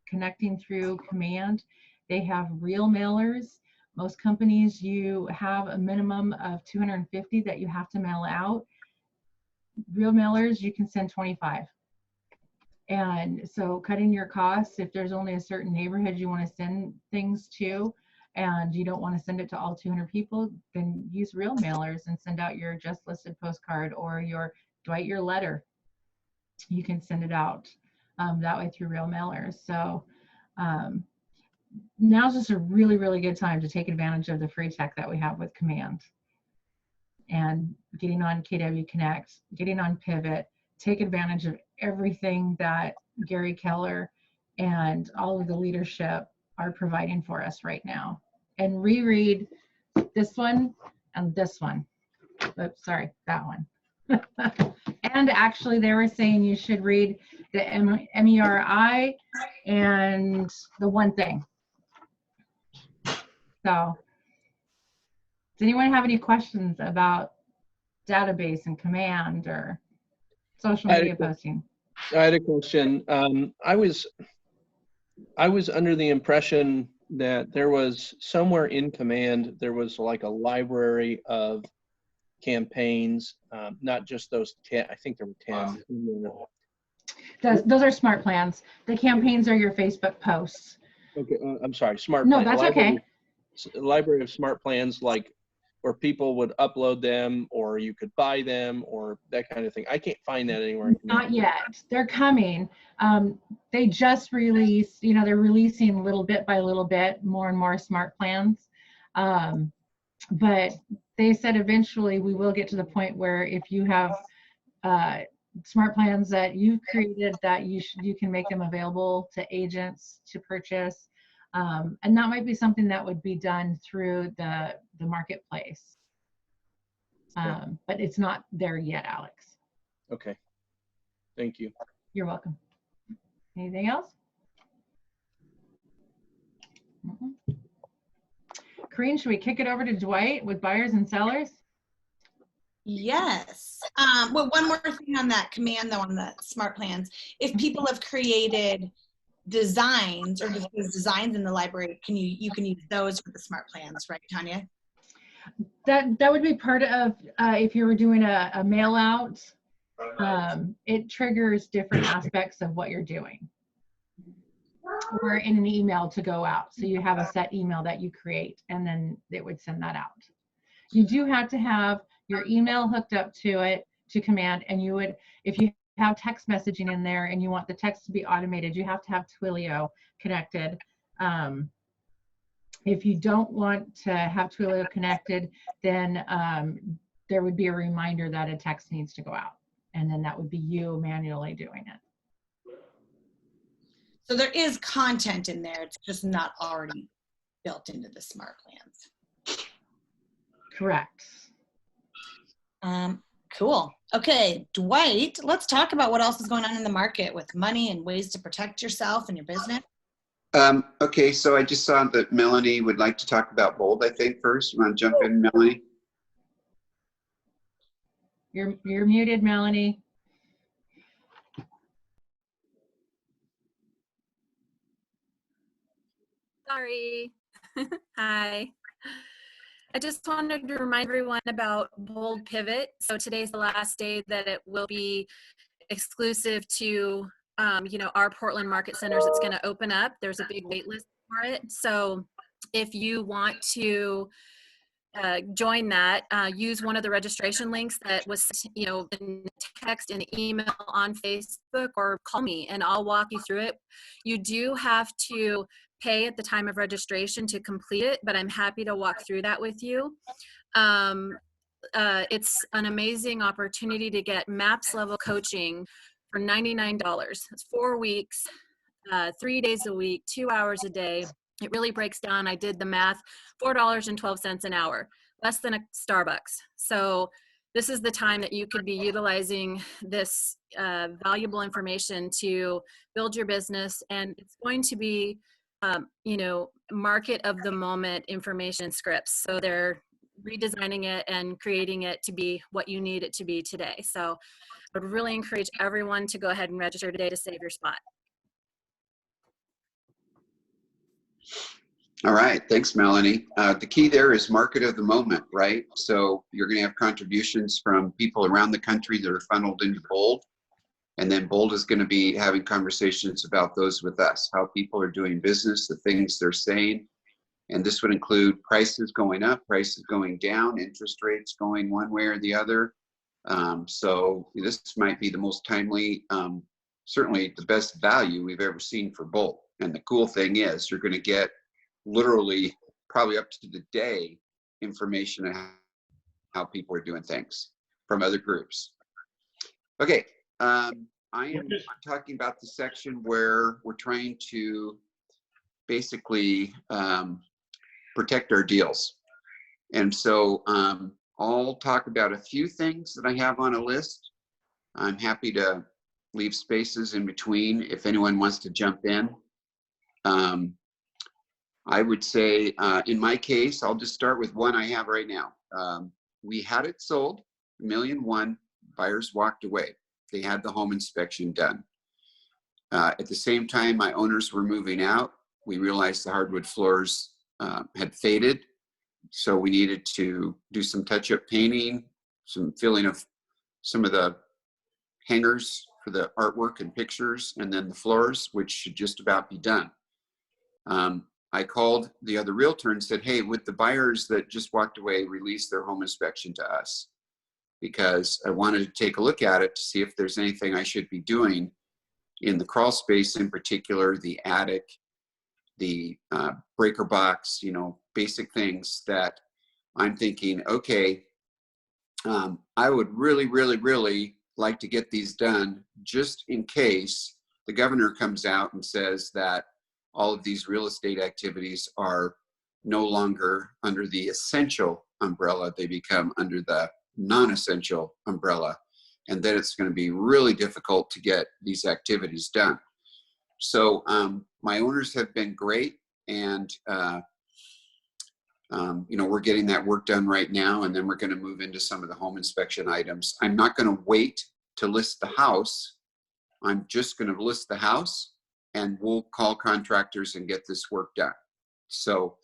connecting through Command. They have real mailers. Most companies, you have a minimum of 250 that you have to mail out. Real mailers, you can send 25. And so cutting your costs, if there's only a certain neighborhood you want to send things to, and you don't want to send it to all 200 people, then use real mailers and send out your just listed postcard or your Dwight your letter. You can send it out that way through real mailers. So now's just a really, really good time to take advantage of the free tech that we have with Command. And getting on KW Connect, getting on Pivot, take advantage of everything that Gary Keller and all of the leadership are providing for us right now. And reread this one and this one. Oops, sorry, that one. And actually they were saying you should read the MERI and the One Thing. So does anyone have any questions about database and Command or social media posting? I had a question. I was under the impression that there was somewhere in Command, there was like a library of campaigns, not just those 10, I think there were 10. Those are smart plans. The campaigns are your Facebook posts. Okay, I'm sorry, smart No, plan. that's okay. Library of smart plans, like where people would upload them or you could buy them or that kind of thing. I can't find that anywhere. Not yet. They're coming. They just released, you know, they're releasing little bit by little bit more and more smart plans. But they said eventually we will get to the point where if you have smart plans that you've created, that you can make them available to agents to purchase. And that might be something that would be done through the marketplace. But it's not there yet, Alex. Okay. Thank you. You're welcome. Anything else? Corrine, should we kick it over to Dwight with buyers and sellers? Yes. Well, one more thing on that Command, though, on the smart plans. If people have created designs or designs in the library, you can use those with the smart plans, right, Tanya? That would be part of if you were doing a mail out. It triggers different aspects of what you're doing, or in an email to go out. So you have a set email that you create, and then it would send that out. You do have to have your email hooked up to it, to Command, and you would, if you have text messaging in there and you want the text to be automated, you have to have Twilio connected. If you don't want to have Twilio connected, then there would be a reminder that a text needs to go out, and then that would be you manually doing it. So there is content in there, it's just not already built into the smart plans. Correct. Cool. Okay, Dwight, let's talk about what else is going on in the market with money and ways to protect yourself and your business. Okay, so I just saw that Melanie would like to talk about Bold, I think, first. You want to jump in, Melanie? You're muted, Melanie. Sorry. Hi. I just wanted to remind everyone about Bold Pivot. So today's the last day that it will be exclusive to, our Portland market centers. It's going to open up. There's a big wait list for it. So if you want to join that, use one of the registration links that was, in text, in the email, on Facebook, or call me and I'll walk you through it. You do have to pay at the time of registration to complete it, but I'm happy to walk through that with you. It's an amazing opportunity to get MAPS level coaching for $99. It's 4 weeks, 3 days a week, 2 hours a day. It really breaks down. I did the math, $4.12 an hour, less than a Starbucks. So this is the time that you could be utilizing this valuable information to build your business. And it's going to be, market of the moment information scripts. So they're redesigning it and creating it to be what you need it to be today. So I would really encourage everyone to go ahead and register today to save your spot. All right, thanks, Melanie. The key there is market of the moment, right? So you're going to have contributions from people around the country that are funneled into Bold. And then Bold is going to be having conversations about those with us, how people are doing business, the things they're saying. And this would include prices going up, prices going down, interest rates going one way or the other. So this might be the most timely, certainly the best value we've ever seen for Bold. And the cool thing is you're going to get literally probably up to the day information on how people are doing things from other groups. Okay, I am talking about the section where we're trying to basically protect our deals. And so I'll talk about a few things that I have on a list. I'm happy to leave spaces in between if anyone wants to jump in. I would say, in my case, I'll just start with one I have right now. We had it sold, $1,000,001, buyers walked away. They had the home inspection done. At the same time, my owners were moving out. We realized the hardwood floors had faded. So we needed to do some touch-up painting, some filling of some of the hangers for the artwork and pictures, and then the floors, which should just about be done. I called the other realtor and said, hey, would the buyers that just walked away release their home inspection to us? Because I wanted to take a look at it to see if there's anything I should be doing in the crawl space, in particular, the attic, the breaker box, basic things that I'm thinking, okay, I would really, really, really like to get these done just in case the governor comes out and says that all of these real estate activities are no longer under the essential umbrella. They become under the non-essential umbrella. And then it's going to be really difficult to get these activities done. So my owners have been great. And, we're getting that work done right now. And then we're going to move into some of the home inspection items. I'm not going to wait to list the house. I'm just going to list the house and we'll call contractors and get this work done. So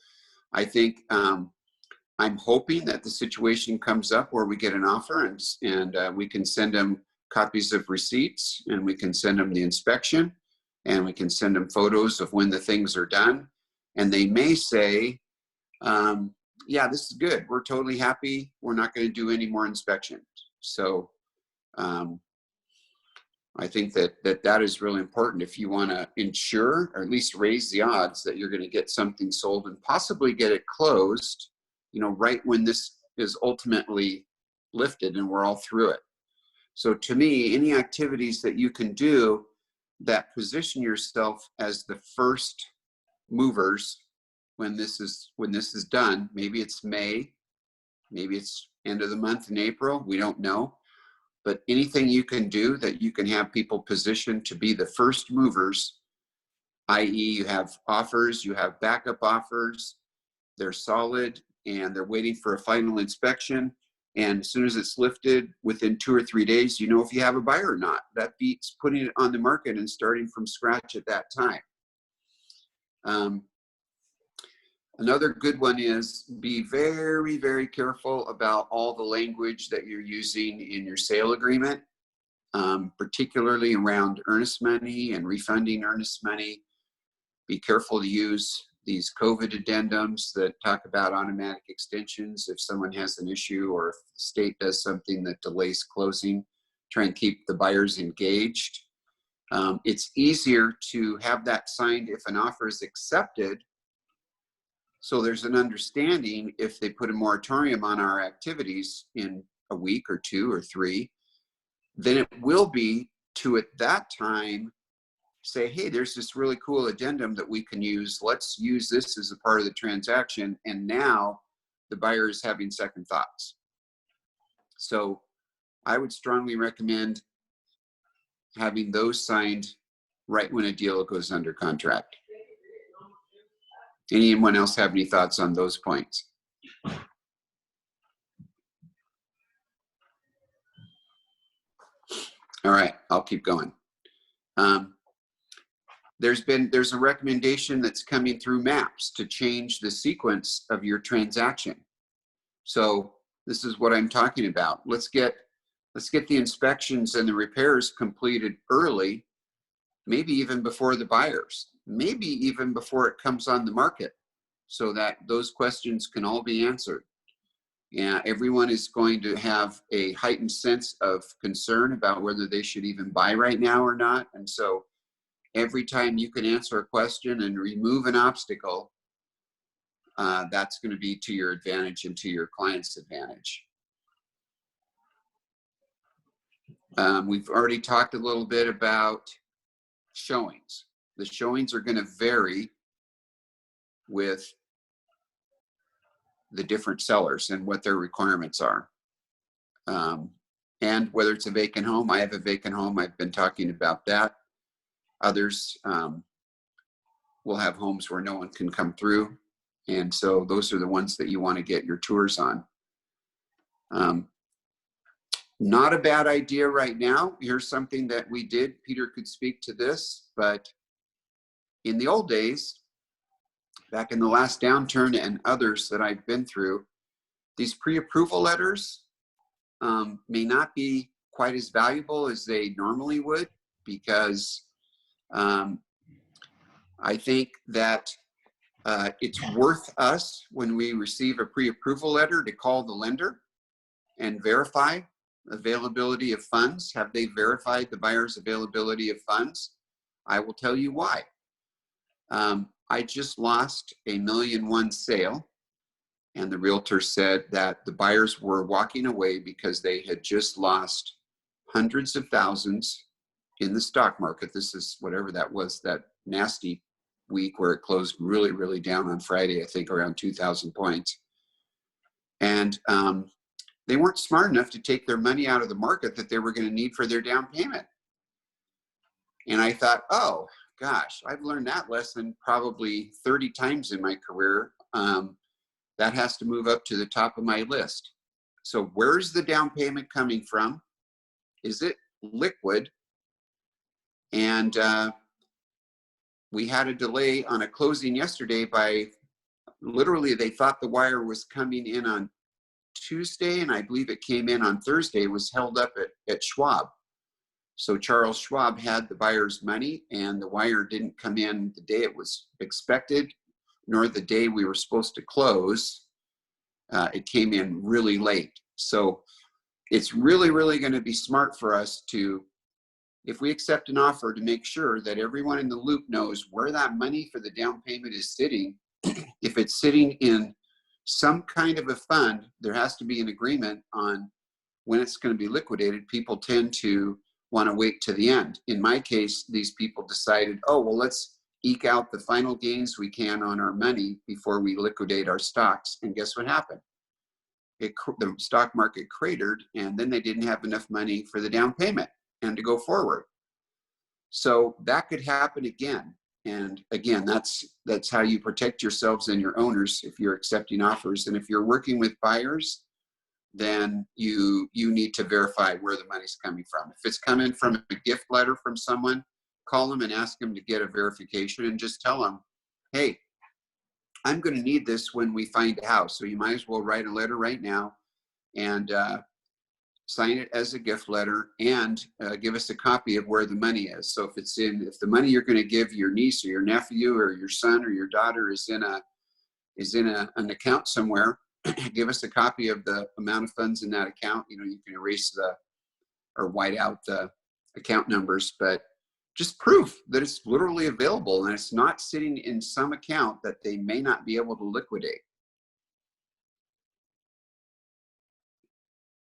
I think I'm hoping that the situation comes up where we get an offer and we can send them copies of receipts and we can send them the inspection and we can send them photos of when the things are done. And they may say, yeah, this is good. We're totally happy. We're not going to do any more inspections. So I think that is really important if you want to ensure or at least raise the odds that you're going to get something sold and possibly get it closed, right when this is ultimately lifted and we're all through it. So to me, any activities that you can do that position yourself as the first movers when this is done. Maybe it's May, maybe it's end of the month in April, we don't know. But anything you can do that you can have people positioned to be the first movers, i.e. you have offers, you have backup offers, they're solid, and they're waiting for a final inspection. And as soon as it's lifted, within 2 or 3 days, you know if you have a buyer or not. That beats putting it on the market and starting from scratch at that time. Another good one is be very, very careful about all the language that you're using in your sale agreement, particularly around earnest money and refunding earnest money. Be careful to use these COVID addendums that talk about automatic extensions if someone has an issue or if the state does something that delays closing. Try and keep the buyers engaged. It's easier to have that signed if an offer is accepted. So there's an understanding if they put a moratorium on our activities in a week or 2 or 3, then it will be to at that time say, hey, there's this really cool addendum that we can use. Let's use this as a part of the transaction. And now the buyer is having second thoughts. So I would strongly recommend having those signed right when a deal goes under contract. Anyone else have any thoughts on those points? All right, I'll keep going. There's a recommendation that's coming through MAPS to change the sequence of your transaction. So this is what I'm talking about. Let's get the inspections and the repairs completed early, maybe even before the buyers, maybe even before it comes on the market, so that those questions can all be answered. Yeah, everyone is going to have a heightened sense of concern about whether they should even buy right now or not. And so every time you can answer a question and remove an obstacle, that's going to be to your advantage and to your client's advantage. We've already talked a little bit about showings. The showings are going to vary with the different sellers and what their requirements are. And whether it's a vacant home, I have a vacant home, I've been talking about that. Others will have homes where no one can come through. And so those are the ones that you want to get your tours on. Not a bad idea right now. Here's something that we did. Peter could speak to this, but in the old days, back in the last downturn and others that I've been through, these pre-approval letters may not be quite as valuable as they normally would, because I think that it's worth us, when we receive a pre-approval letter, to call the lender and verify availability of funds. Have they verified the buyer's availability of funds? I will tell you why. I just lost a $1.1 million sale, and the realtor said that the buyers were walking away because they had just lost hundreds of thousands in the stock market. This is whatever that was, that nasty week where it closed really, really down on Friday, I think around 2,000 points. And they weren't smart enough to take their money out of the market that they were going to need for their down payment. And I thought, oh gosh, I've learned that lesson probably 30 times in my career. That has to move up to the top of my list. So where's the down payment coming from? Is it liquid? And we had a delay on a closing yesterday by literally, they thought the wire was coming in on Tuesday, and I believe it came in on Thursday. It was held up at Schwab. So Charles Schwab had the buyer's money, and the wire didn't come in the day it was expected, nor the day we were supposed to close. It came in really late. So it's really, really going to be smart for us to, if we accept an offer, to make sure that everyone in the loop knows where that money for the down payment is sitting. If it's sitting in some kind of a fund, there has to be an agreement on when it's going to be liquidated. People tend to want to wait to the end. In my case, these people decided, oh, well, let's eke out the final gains we can on our money before we liquidate our stocks. And guess what happened? The stock market cratered, and then they didn't have enough money for the down payment and to go forward. So that could happen again. And again, that's how you protect yourselves and your owners if you're accepting offers. And if you're working with buyers, then you need to verify where the money's coming from. If it's coming from a gift letter from someone, call them and ask them to get a verification, and just tell them, hey, I'm going to need this when we find a house. So you might as well write a letter right now and sign it as a gift letter, and give us a copy of where the money is. So if the money you're going to give your niece or your nephew or your son or your daughter is in an account somewhere, give us a copy of the amount of funds in that account. You can erase or white out the account numbers, but just proof that it's literally available and it's not sitting in some account that they may not be able to liquidate.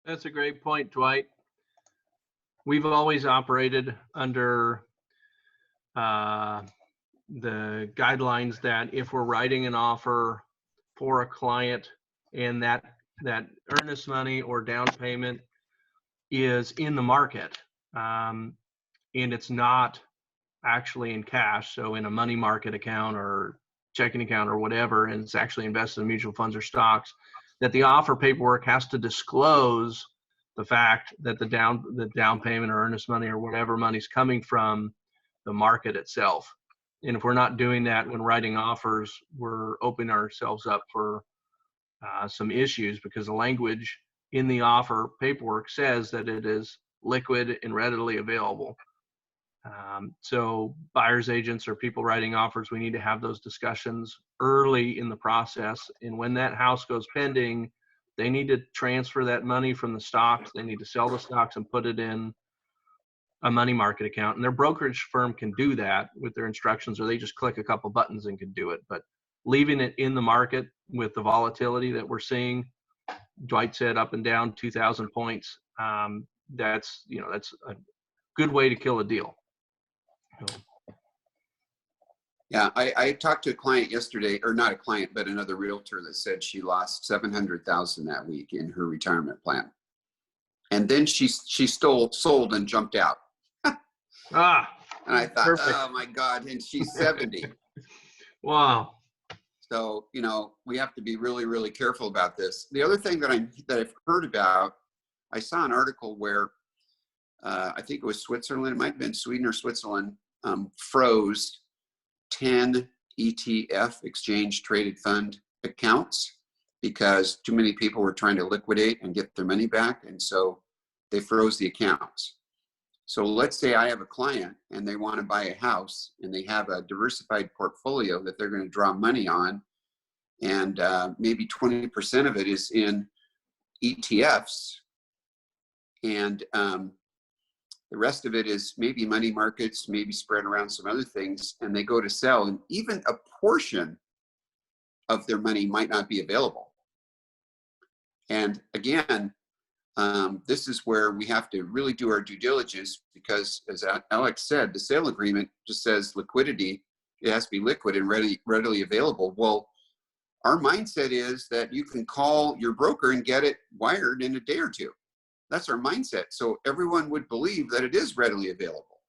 That's a great point, Dwight. We've always operated under the guidelines that if we're writing an offer for a client and that earnest money or down payment is in the market, and it's not actually in cash, so in a money market account or checking account or whatever, and it's actually invested in mutual funds or stocks, that the offer paperwork has to disclose the fact that the down payment or earnest money or whatever money's coming from the market itself. And if we're not doing that when writing offers, we're opening ourselves up for some issues, because the language in the offer paperwork says that it is liquid and readily available. So buyer's agents or people writing offers, we need to have those discussions early in the process. And when that house goes pending, they need to transfer that money from the stocks. They need to sell the stocks and put it in a money market account. And their brokerage firm can do that with their instructions, or they just click a couple buttons and can do it. But leaving it in the market with the volatility that we're seeing, Dwight said up and down 2,000 points, that's a good way to kill a deal. Yeah, I talked to a client yesterday, or not a client, but another realtor that said she lost $700,000 that week in her retirement plan, and then she sold and jumped out. And I thought, perfect. Oh my God! And she's 70. Wow. So we have to be really, really careful about this. The other thing that I've heard about, I saw an article where I think it was Switzerland, it might have been Sweden or Switzerland, froze 10 ETF, exchange traded fund accounts, because too many people were trying to liquidate and get their money back. And so they froze the accounts. So let's say I have a client and they want to buy a house and they have a diversified portfolio that they're going to draw money on. And maybe 20% of it is in ETFs. And the rest of it is maybe money markets, maybe spread around some other things, and they go to sell, and even a portion of their money might not be available. And again, this is where we have to really do our due diligence, because as Alex said, the sale agreement just says liquidity. It has to be liquid and readily available. Well, our mindset is that you can call your broker and get it wired in a day or two. That's our mindset. So everyone would believe that it is readily available.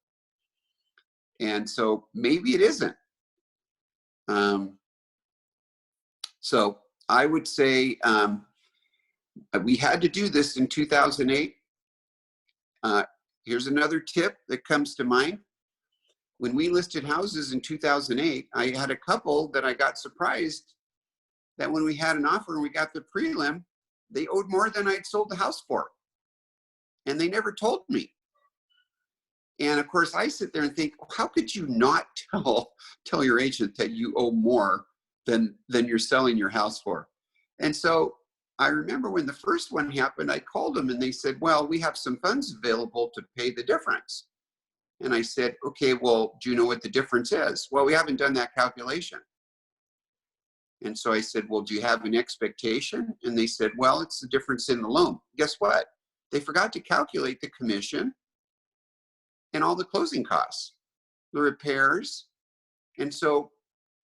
And so maybe it isn't. So I would say we had to do this in 2008. Here's another tip that comes to mind. When we listed houses in 2008, I had a couple that I got surprised that when we had an offer and we got the prelim, they owed more than I'd sold the house for. And they never told me. And of course, I sit there and think, how could you not tell your agent that you owe more than you're selling your house for? And so I remember when the first one happened, I called them and they said, well, we have some funds available to pay the difference. And I said, okay, well, do you know what the difference is? Well, we haven't done that calculation. And so I said, well, do you have an expectation? And they said, well, it's the difference in the loan. Guess what? They forgot to calculate the commission and all the closing costs, the repairs, And so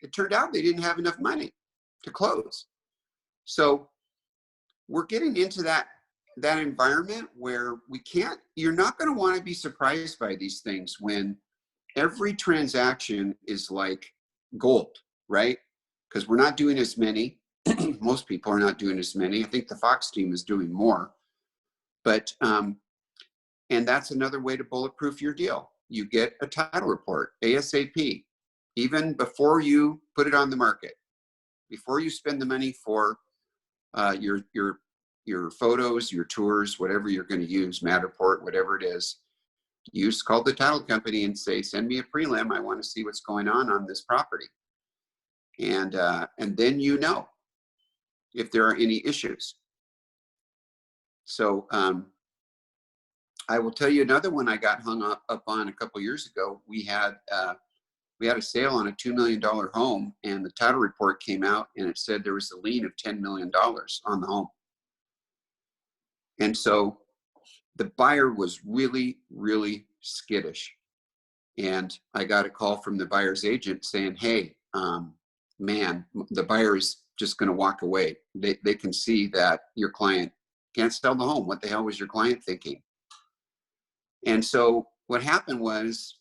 it turned out they didn't have enough money to close. So we're getting into that environment where you're not going to want to be surprised by these things when every transaction is like gold, right? Because we're not doing as many. Most people are not doing as many. I think the Fox team is doing more. But, and that's another way to bulletproof your deal. You get a title report ASAP, even before you put it on the market, before you spend the money for your photos, your tours, whatever you're going to use, Matterport, whatever it is. You just call the title company and say, send me a prelim. I want to see what's going on this property. And then you know if there are any issues. So I will tell you another one I got hung up on a couple years ago. We had a sale on a $2 million home, and the title report came out and it said there was a lien of $10 million on the home. And so the buyer was really, really skittish. And I got a call from the buyer's agent saying, hey, man, the buyer is just going to walk away. They can see that your client can't sell the home. What the hell was your client thinking? And so what happened was,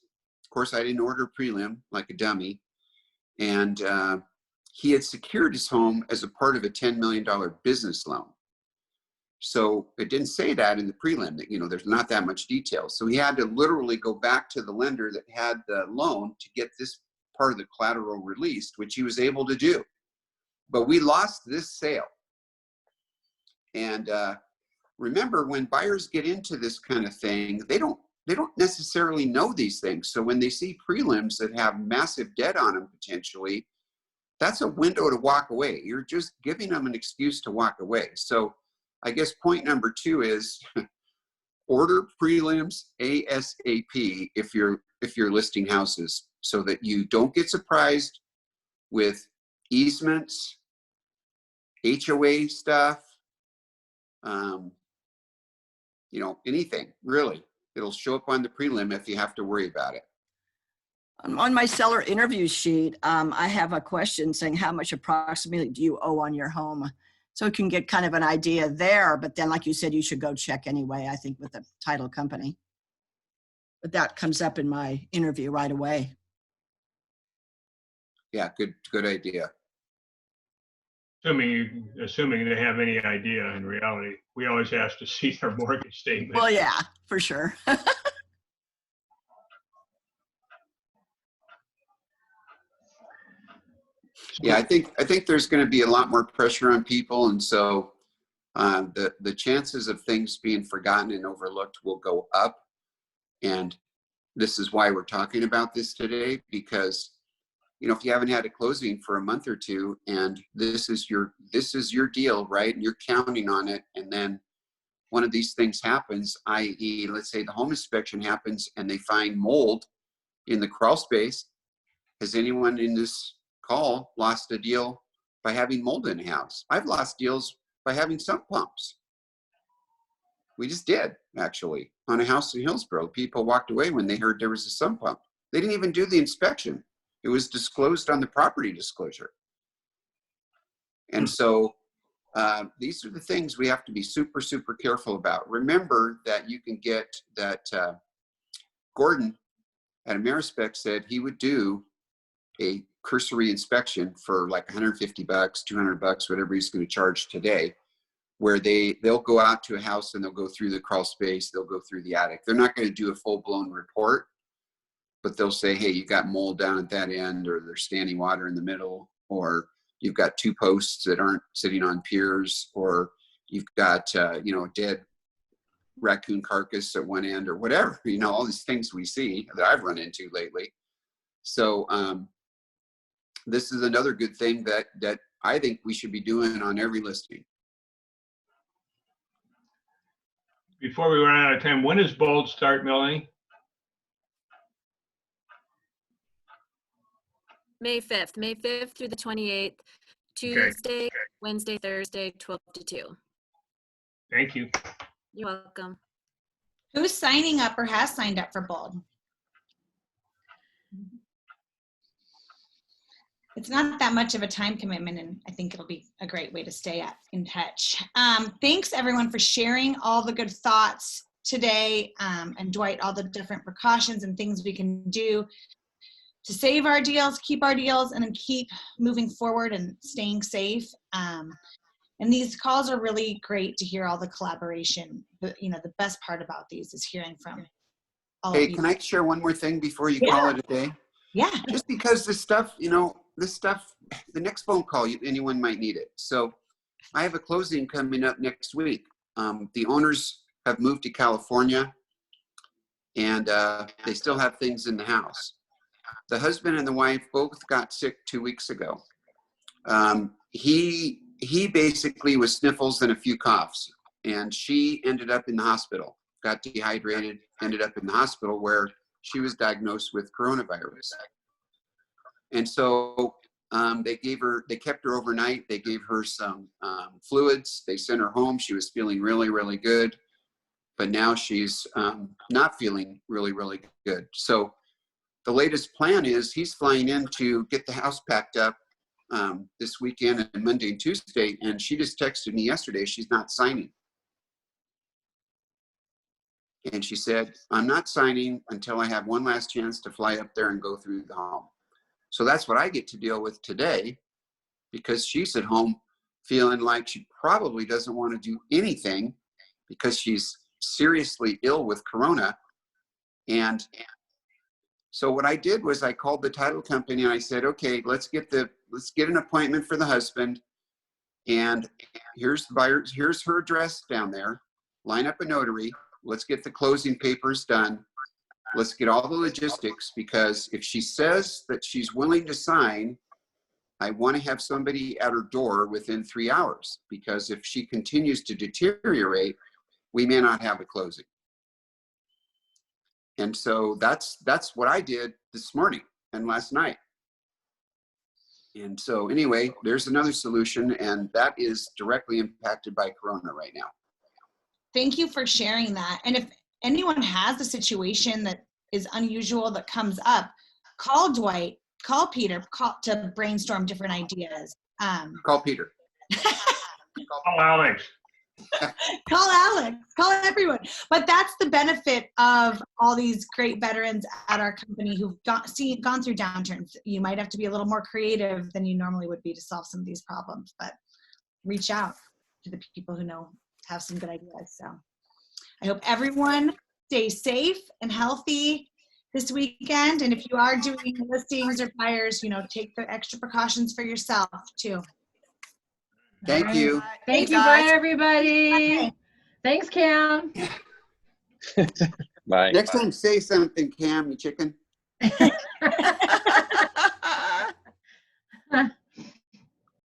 of course, I didn't order prelim like a dummy. And he had secured his home as a part of a $10 million business loan. So it didn't say that in the prelim, that, there's not that much detail. So he had to literally go back to the lender that had the loan to get this part of the collateral released, which he was able to do. But we lost this sale. And remember, when buyers get into this kind of thing, they don't necessarily know these things. So when they see prelims that have massive debt on them potentially, that's a window to walk away. You're just giving them an excuse to walk away. So I guess point number 2 is order prelims ASAP if you're listing houses, so that you don't get surprised with easements, HOA stuff, anything really. It'll show up on the prelim if you have to worry about it. On my seller interview sheet, I have a question saying, how much approximately do you owe on your home? So you can get kind of an idea there, but then like you said, you should go check anyway, I think, with the title company. But that comes up in my interview right away. Yeah, good idea. Assuming they have any idea in reality. We always ask to see their mortgage statement. Well, yeah, for sure. Yeah, I think there's going to be a lot more pressure on people, and so the chances of things being forgotten and overlooked will go up. And this is why we're talking about this today, because if you haven't had a closing for a month or two, and this is your deal, right? And you're counting on it, and then one of these things happens, i.e., let's say the home inspection happens and they find mold in the crawl space. Has anyone in this call lost a deal by having mold in a house? I've lost deals by having sump pumps. We just did, actually, on a house in Hillsborough. People walked away when they heard there was a sump pump. They didn't even do the inspection. It was disclosed on the property disclosure. And so these are the things we have to be super, super careful about. Remember that you can get that Gordon at Amerispec said he would do a cursory inspection for like $150, $200, whatever he's going to charge today, where they'll go out to a house and they'll go through the crawl space, they'll go through the attic. They're not going to do a full-blown report, but they'll say, hey, you got mold down at that end, or there's standing water in the middle, or you've got 2 posts that aren't sitting on piers, or you've got a dead raccoon carcass at one end, or whatever, all these things we see that I've run into lately. So this is another good thing that I think we should be doing on every listing. Before we run out of time, when does Bold start, Melanie? May 5th through the 28th, Tuesday, Wednesday, Thursday, 12 to 2. Thank you. You're welcome. Who's signing up or has signed up for Bold? it's not that much of a time commitment, and I think it'll be a great way to stay in touch. Thanks everyone for sharing all the good thoughts today, and Dwight, all the different precautions and things we can do to save our deals, keep our deals, and then keep moving forward and staying safe. And these calls are really great to hear all the collaboration. The best part about these is hearing from all of you. Hey, can I share one more thing before you Yeah. call it a day? Yeah. Just because this stuff, the next phone call, anyone might need it. So I have a closing coming up next week. The owners have moved to California, and they still have things in the house. The husband and the wife both got sick 2 weeks ago. He basically was sniffles and a few coughs, and she ended up in the hospital, got dehydrated, ended up in the hospital where she was diagnosed with coronavirus. And so they kept her overnight. They gave her some fluids. They sent her home. She was feeling really, really good, but now she's not feeling really, really good. So the latest plan is he's flying in to get the house packed up this weekend and Monday and Tuesday. And she just texted me yesterday, she's not signing. And she said, I'm not signing until I have one last chance to fly up there and go through the home. So that's what I get to deal with today, because she's at home feeling like she probably doesn't want to do anything because she's seriously ill with corona. And so what I did was I called the title company and I said, okay, let's get an appointment for the husband. And here's the buyer, here's her address down there. Line up a notary. Let's get the closing papers done. Let's get all the logistics, because if she says that she's willing to sign, I want to have somebody at her door within 3 hours, because if she continues to deteriorate, we may not have a closing. And so that's what I did this morning and last night. And so anyway, there's another solution, and that is directly impacted by Corona right now. Thank you for sharing that. And if anyone has a situation that is unusual that comes up, call Dwight, call Peter, to brainstorm different ideas. Call Peter. Call Alex. Call Alex, call everyone. But that's the benefit of all these great veterans at our company who've gone through downturns. You might have to be a little more creative than you normally would be to solve some of these problems, but reach out to the people who have some good ideas. So I hope everyone stays safe and healthy this weekend. And if you are doing listings or flyers, take the extra precautions for yourself too. Thank you. Thank you, bye everybody. Bye. Thanks, Cam. Bye. Next time, say something, Cam, you chicken.